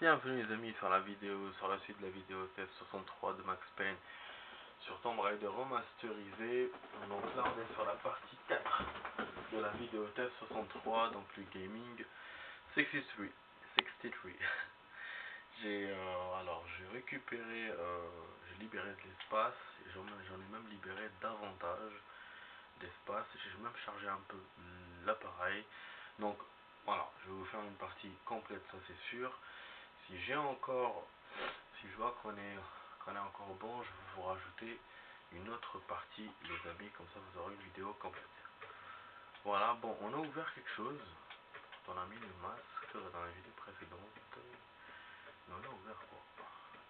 Bienvenue les amis sur la vidéo, sur la suite de la vidéo test 63 de Max Payne sur Tomb Raider remasterisé. Donc là on est sur la partie 4 de la vidéo test 63, donc le gaming 63. J'ai récupéré, j'ai libéré de l'espace, et j'en ai même libéré davantage d'espace, j'ai même chargé un peu l'appareil. Donc voilà, je vais vous faire une partie complète, ça c'est sûr. Si je vois qu'on est encore bon, je vais vous rajouter une autre partie les amis, comme ça vous aurez une vidéo complète. Voilà, bon, on a ouvert quelque chose, on a mis le masque dans la vidéo précédente, mais on a ouvert quoi?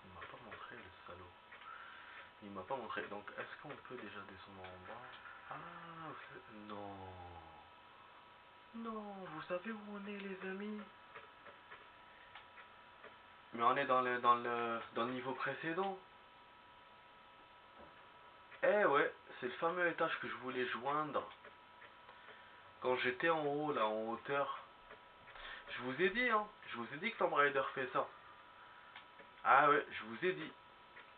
Il m'a pas montré le salaud, il m'a pas montré, donc est-ce qu'on peut déjà descendre en bas? Ah, non, vous savez où on est les amis? Mais on est dans le niveau précédent. Eh ouais, c'est le fameux étage que je voulais joindre. Quand j'étais en haut, là, en hauteur. Je vous ai dit, hein. Je vous ai dit que Tomb Raider fait ça. Ah ouais, je vous ai dit.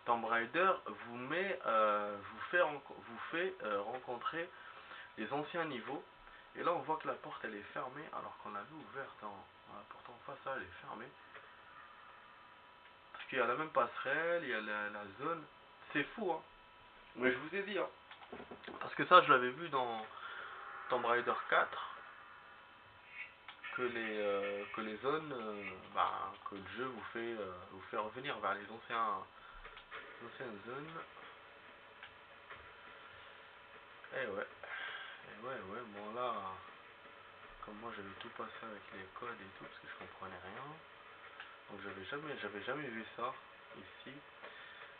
Tomb Raider vous fait rencontrer les anciens niveaux. Et là, on voit que la porte, elle est fermée, alors qu'on l'avait ouverte. La porte en face, elle est fermée. Parce qu'il y a la même passerelle, il y a la zone. C'est fou, hein. Mais je vous ai dit, hein. Parce que ça, je l'avais vu dans Tomb Raider 4. Que les zones, que le jeu vous fait revenir vers les anciennes zones. Ouais, bon là, comme moi j'avais tout passé avec les codes et tout, parce que je comprenais rien. Donc j'avais jamais vu ça ici.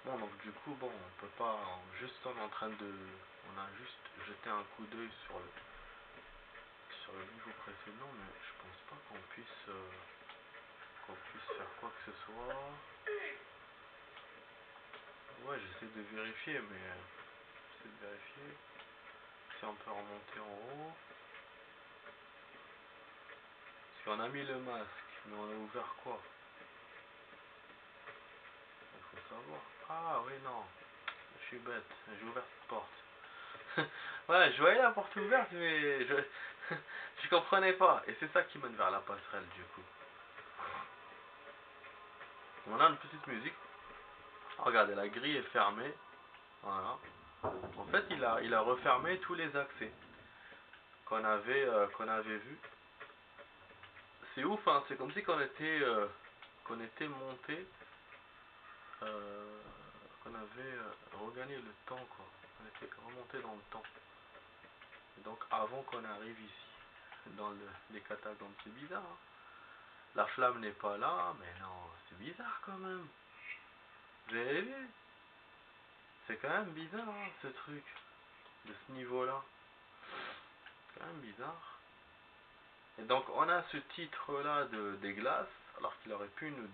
Bon, donc du coup, bon, on peut pas, on a juste jeté un coup d'œil sur le niveau précédent, mais je pense pas qu'on puisse faire quoi que ce soit. Ouais, j'essaie de vérifier, si on peut remonter en haut. Parce qu'on a mis le masque, mais on a ouvert quoi? Il faut savoir. Ah oui, non, je suis bête, j'ai ouvert cette porte. Ouais, je voyais la porte ouverte, mais je comprenais pas. Et c'est ça qui mène vers la passerelle du coup. On a une petite musique. Regardez, la grille est fermée. Voilà. En fait, il a refermé tous les accès qu'on avait vus. C'est ouf, hein. C'est comme si qu'on était monté, qu'on avait regagné le temps, quoi. On était remonté dans le temps. Et donc avant qu'on arrive ici, dans les catacombes, c'est bizarre, hein. La flamme n'est pas là, mais non, c'est bizarre quand même. Vous avez vu? C'est quand même bizarre, hein, ce truc, de ce niveau-là. C'est quand même bizarre. Et donc on a ce titre-là des glaces, alors qu'il aurait pu nous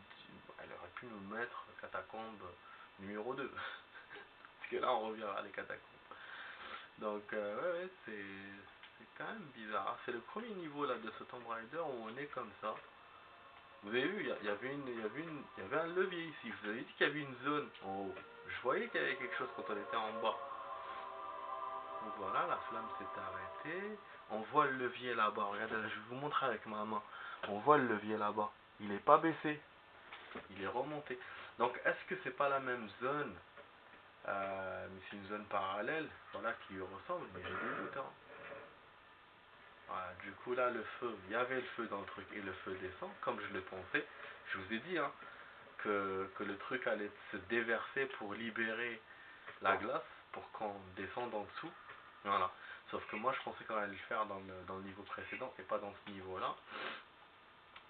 mettre catacombe numéro 2. Parce que là on revient à les catacombes. Donc ouais, c'est quand même bizarre. C'est le premier niveau là de ce Tomb Raider où on est comme ça. Vous avez vu, il y avait un levier ici. Je vous avais dit qu'il y avait une zone en haut. Je voyais qu'il y avait quelque chose quand on était en bas. Donc voilà, la flamme s'est arrêtée. On voit le levier là-bas. Regardez, là, je vais vous montrer avec ma main. On voit le levier là-bas. Il n'est pas baissé. Il est remonté. Donc est-ce que c'est pas la même zone, mais c'est une zone parallèle, voilà, qui lui ressemble, mais j'ai des doutes, hein. Voilà, du coup là le feu, il y avait le feu dans le truc et le feu descend, comme je le pensais. Je vous ai dit, hein, que le truc allait se déverser pour libérer la glace, pour qu'on descende en dessous. Voilà. Sauf que moi je pensais qu'on allait le faire dans le niveau précédent et pas dans ce niveau là.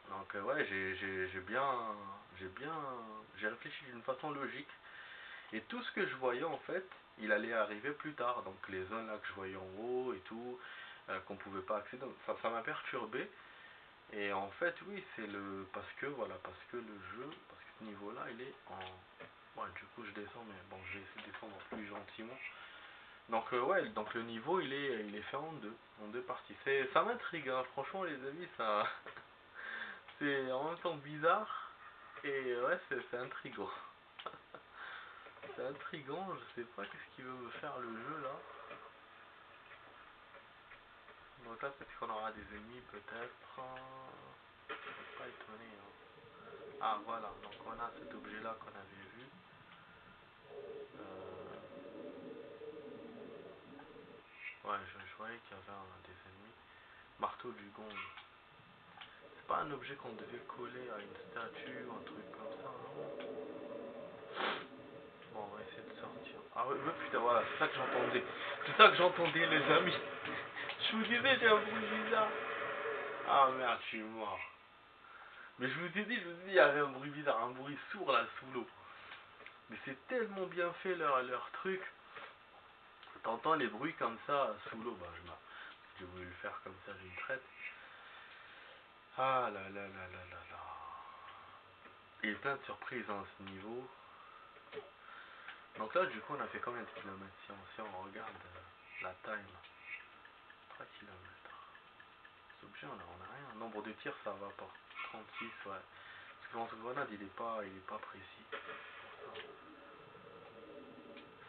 Donc ouais, j'ai réfléchi d'une façon logique. Et tout ce que je voyais en fait, il allait arriver plus tard. Donc les zones là que je voyais en haut et tout, qu'on pouvait pas accéder. Donc, ça m'a perturbé. Et en fait oui, parce que ce niveau là il est en. Ouais, du coup je descends, mais bon, je vais essayer de descendre plus gentiment. Donc ouais, donc le niveau il est fait en deux parties. Ça m'intrigue, hein. Franchement les amis, ça c'est en même temps bizarre. Et ouais, c'est intriguant. C'est intriguant, je sais pas qu'est-ce qu'il veut me faire le jeu là. Donc là, peut-être qu'on aura des ennemis, peut-être. Je suis pas étonné. Hein. Ah voilà, donc on a cet objet là qu'on avait vu. Ouais, je voyais qu'il y avait des ennemis. Marteau du gong. C'est pas un objet qu'on devait coller à une statue ou un truc comme ça, non? Bon, on va essayer de sortir. Ah ouais, ouais, putain, voilà, c'est ça que j'entendais. C'est ça que j'entendais, les amis. Je vous disais, j'ai un bruit bizarre. Ah merde, je suis mort. Mais je vous ai dit, il y avait un bruit bizarre, un bruit sourd là sous l'eau. Mais c'est tellement bien fait leur truc. T'entends les bruits comme ça sous l'eau. Bah, j'ai voulu le faire comme ça d'une traite. Ah là là là là là là. Il y a plein de surprises dans ce niveau. Donc là, du coup, on a fait combien de kilomètres si on regarde la time? 3 kilomètres. C'est obligé, on a rien. Nombre de tirs, ça va pas. 36, ouais. Parce que l'anse-grenade, il est pas précis.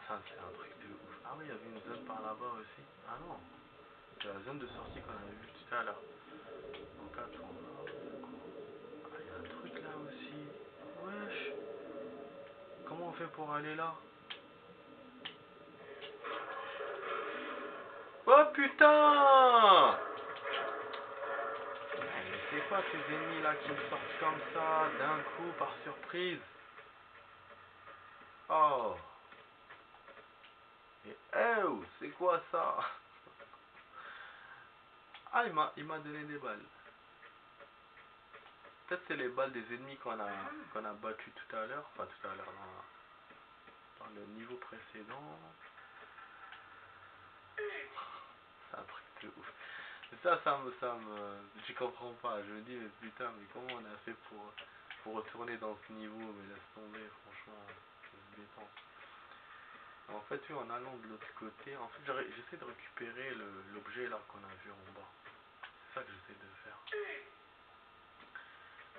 Ça, c'est un truc de ouf. Ah oui, il y avait une zone par là-bas aussi. Ah non, c'est la zone de sortie qu'on avait vue tout à l'heure. Donc attends, là, c'est quoi? Ah, il y a un truc là aussi. Wesh. Comment on fait pour aller là? Oh putain! Mais c'est quoi ces ennemis là qui me sortent comme ça, d'un coup, par surprise? Oh! Et oh, c'est quoi ça? Ah, il m'a donné des balles. Peut-être c'est les balles des ennemis qu'on a battu tout à l'heure. Enfin, tout à l'heure, dans le niveau précédent. C'est un truc de ouf. Et je comprends pas. Je me dis, mais putain, mais comment on a fait pour retourner dans ce niveau? Mais laisse tomber, franchement, c'est béton. En fait, oui, en allant de l'autre côté, en fait, j'essaie de récupérer l'objet là qu'on a vu en bas. C'est ça que j'essaie de faire.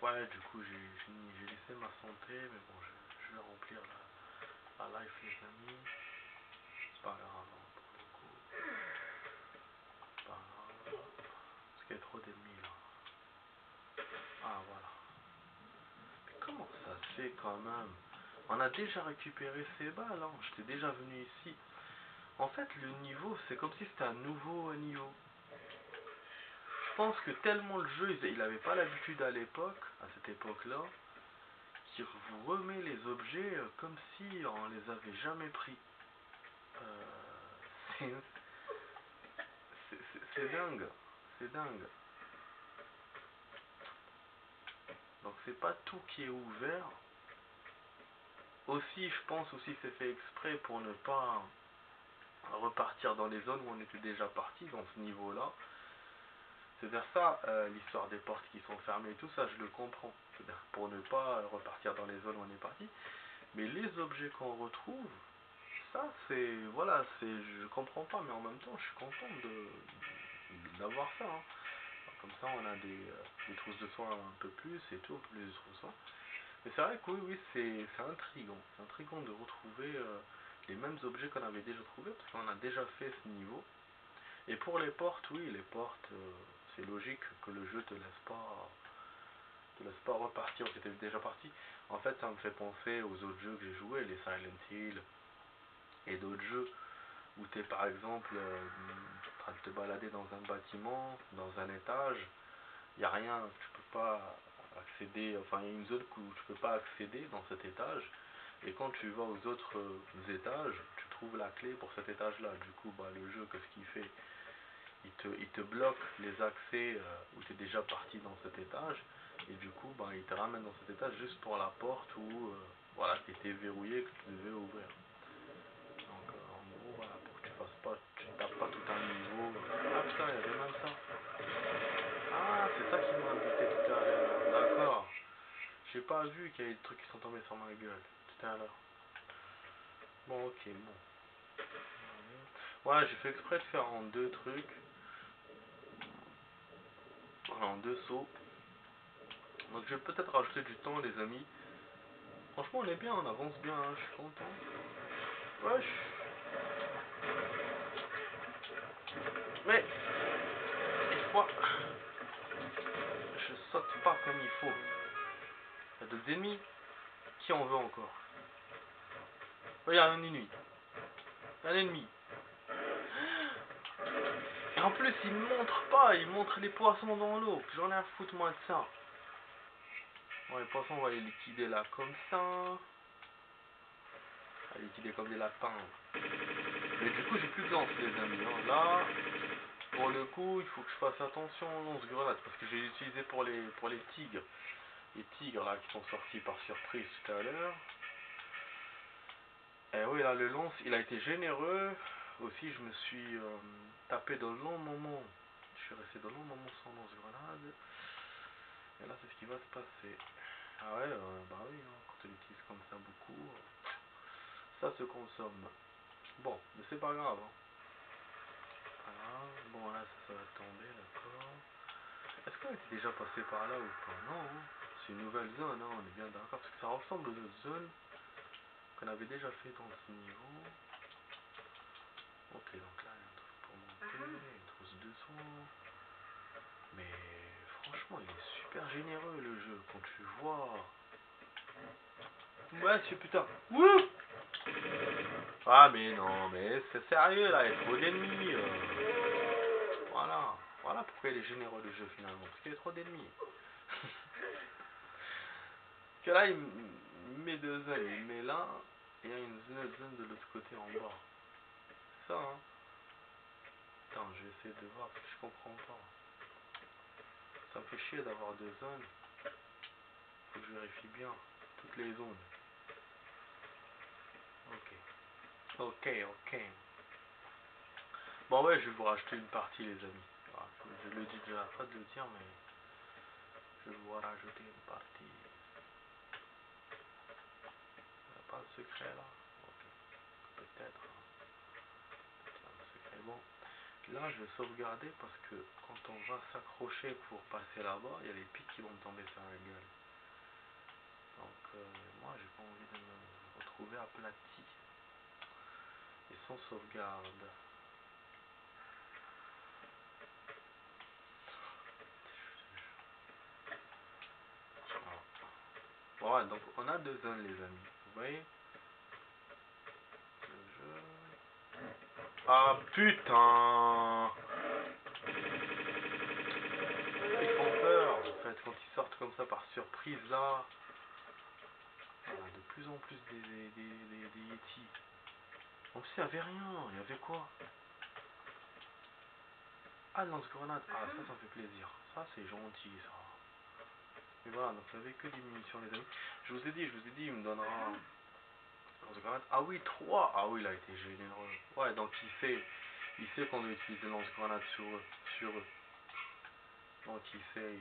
Ouais, du coup, j'ai laissé ma santé, mais bon, je vais remplir la life, les amis. C'est pas grave, hein, pour le coup. C'est pas grave. Parce qu'il y a trop d'ennemis là. Ah, voilà. Mais comment ça se fait quand même? On a déjà récupéré ces balles, hein. J'étais déjà venu ici. En fait, le niveau, c'est comme si c'était un nouveau niveau. Je pense que tellement le jeu, il n'avait pas l'habitude à l'époque, à cette époque-là, qu'il vous remet les objets comme si on les avait jamais pris. C'est c'est dingue, c'est dingue. Donc c'est pas tout qui est ouvert. Aussi, je pense aussi c'est fait exprès pour ne pas repartir dans les zones où on était déjà parti, dans ce niveau-là. C'est-à-dire ça, l'histoire des portes qui sont fermées et tout ça, je le comprends. C'est-à-dire pour ne pas repartir dans les zones où on est parti. Mais les objets qu'on retrouve, ça c'est, voilà, je comprends pas, mais en même temps je suis content d'avoir ça. Hein. Comme ça on a des trousses de soins un peu plus et tout, plus de trousses de soins. Mais c'est vrai que oui, c'est intriguant. C'est intriguant de retrouver les mêmes objets qu'on avait déjà trouvés, parce qu'on a déjà fait ce niveau. Et pour les portes, oui, les portes, c'est logique que le jeu te laisse pas repartir, tu étais déjà parti. En fait, ça me fait penser aux autres jeux que j'ai joués, les Silent Hill et d'autres jeux où tu es par exemple en train de te balader dans un bâtiment, dans un étage, il n'y a rien, tu peux pas accéder, enfin il y a une zone où tu peux pas accéder dans cet étage, et quand tu vas aux autres étages, tu trouves la clé pour cet étage là. Du coup, bah, le jeu, qu'est-ce qu'il fait? Il te bloque les accès où tu es déjà parti dans cet étage, et du coup bah, il te ramène dans cet étage juste pour la porte où voilà, qui était verrouillée, que tu devais ouvrir. Donc en gros voilà, pour que tu fasses pas, tu ne tapes pas tout un niveau. Ah putain, il y avait même ça. Ah, c'est ça qui m'a buté tout à l'heure. D'accord. J'ai pas vu qu'il y avait des trucs qui sont tombés sur ma gueule tout à l'heure. Bon, ok, bon. Ouais, j'ai fait exprès de faire en deux trucs, en deux sauts. Donc je vais peut-être rajouter du temps les amis. Franchement on est bien, on avance bien, hein, je suis content. Ouais, mais des fois je saute pas comme il faut. Il y a d'autres ennemis. Qui en veut encore? Oh, il y a un ennemi. Un ennemi. Et en plus il montre pas, il montre les poissons dans l'eau. J'en ai à foutre moi de ça. Bon les poissons on va les liquider là comme ça. On va les liquider comme des lapins. Mais du coup j'ai plus de lance les amis. Hein. Là, pour le coup, il faut que je fasse attention aux lance-grenades. Parce que j'ai utilisé pour les tigres. Les tigres là qui sont sortis par surprise tout à l'heure. Et oui là le lance il a été généreux. Aussi je me suis tapé de longs moments. Je suis resté de longs moments sans lance-grenade. Et là c'est ce qui va se passer. Ah ouais bah oui hein, quand on l'utilise comme ça beaucoup. Ça se consomme. Bon, mais c'est pas grave. Hein. Voilà. Bon là ça va tomber, d'accord. Est-ce qu'on était déjà passé par là ou pas? Non, hein. C'est une nouvelle zone, hein, on est bien d'accord. Parce que ça ressemble aux autres zones qu'on avait déjà fait dans ce niveau. Ok, donc là il y a un truc pour monter, une trousse de soins. Mais franchement il est super généreux le jeu quand tu vois. Ouais, c'est putain. Wouh! Ah mais non, mais c'est sérieux là, il y a trop d'ennemis. Voilà, voilà pourquoi il est généreux le jeu finalement, parce qu'il y a trop d'ennemis. Que là il met deux zones, il met là, et il y a une autre zone de l'autre côté en bas. C'est ça hein. Attends, je vais essayer de voir parce que je comprends pas. Ça me fait chier d'avoir deux zones. Faut que je vérifie bien toutes les zones. Ok. Ok, ok. Bon ouais, je vais vous racheter une partie les amis. Voilà, je le dis déjà, pas de le dire, mais je vais vous rajouter une partie. Il n'y a pas de secret là. Ok. Peut-être. Peut-être un secret. Bon. Là, je vais sauvegarder parce que quand on va s'accrocher pour passer là-bas, il y a les pics qui vont me tomber sur la gueule. Donc, moi, j'ai pas envie de me retrouver aplati. Et sans sauvegarde. Voilà. Bon, donc on a deux zones, les amis. Vous voyez? Le jeu. Ah putain! Ils font peur, en fait, quand ils sortent comme ça par surprise là. Voilà, de plus en plus des Yeti. En plus, il n'y avait rien. Il y avait quoi? Ah, lance-grenade. Ah, ça me fait plaisir. Ça, c'est gentil, ça. Mais voilà, donc il n'y avait que des munitions, les amis. Je vous ai dit, il me donnera lance-grenade. Ah oui, 3. Ah oui, il a été généreux. Ouais, donc il sait qu'on doit utiliser lance-grenade sur eux. Donc il sait.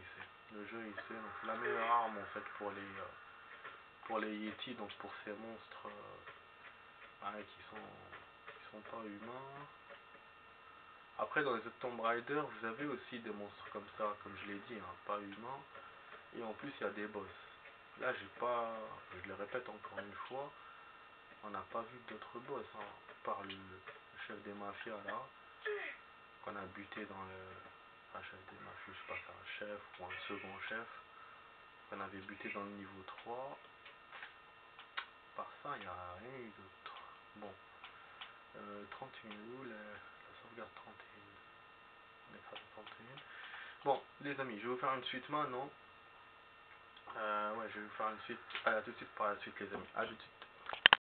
Le jeu, il sait. Donc la meilleure arme, en fait, pour les Yeti, donc pour ces monstres ouais, qui sont pas humains. Après, dans les autres Tomb Raider, vous avez aussi des monstres comme ça, comme je l'ai dit, hein, pas humains. Et en plus, il y a des boss. Là, j'ai pas, je le répète encore une fois, on n'a pas vu d'autres boss, hein, par le chef des mafias là, qu'on a buté dans le, un chef des mafias, je sais pas, c'est un chef ou un second chef, qu'on avait buté dans le niveau 3. Par ça, il n'y a rien eu d'autre. Bon, 31 où la sauvegarde 31. On est à 31. Bon, les amis, je vais vous faire une suite maintenant. Ouais, je vais vous faire une suite. À tout de suite par la suite, les amis. À tout de suite.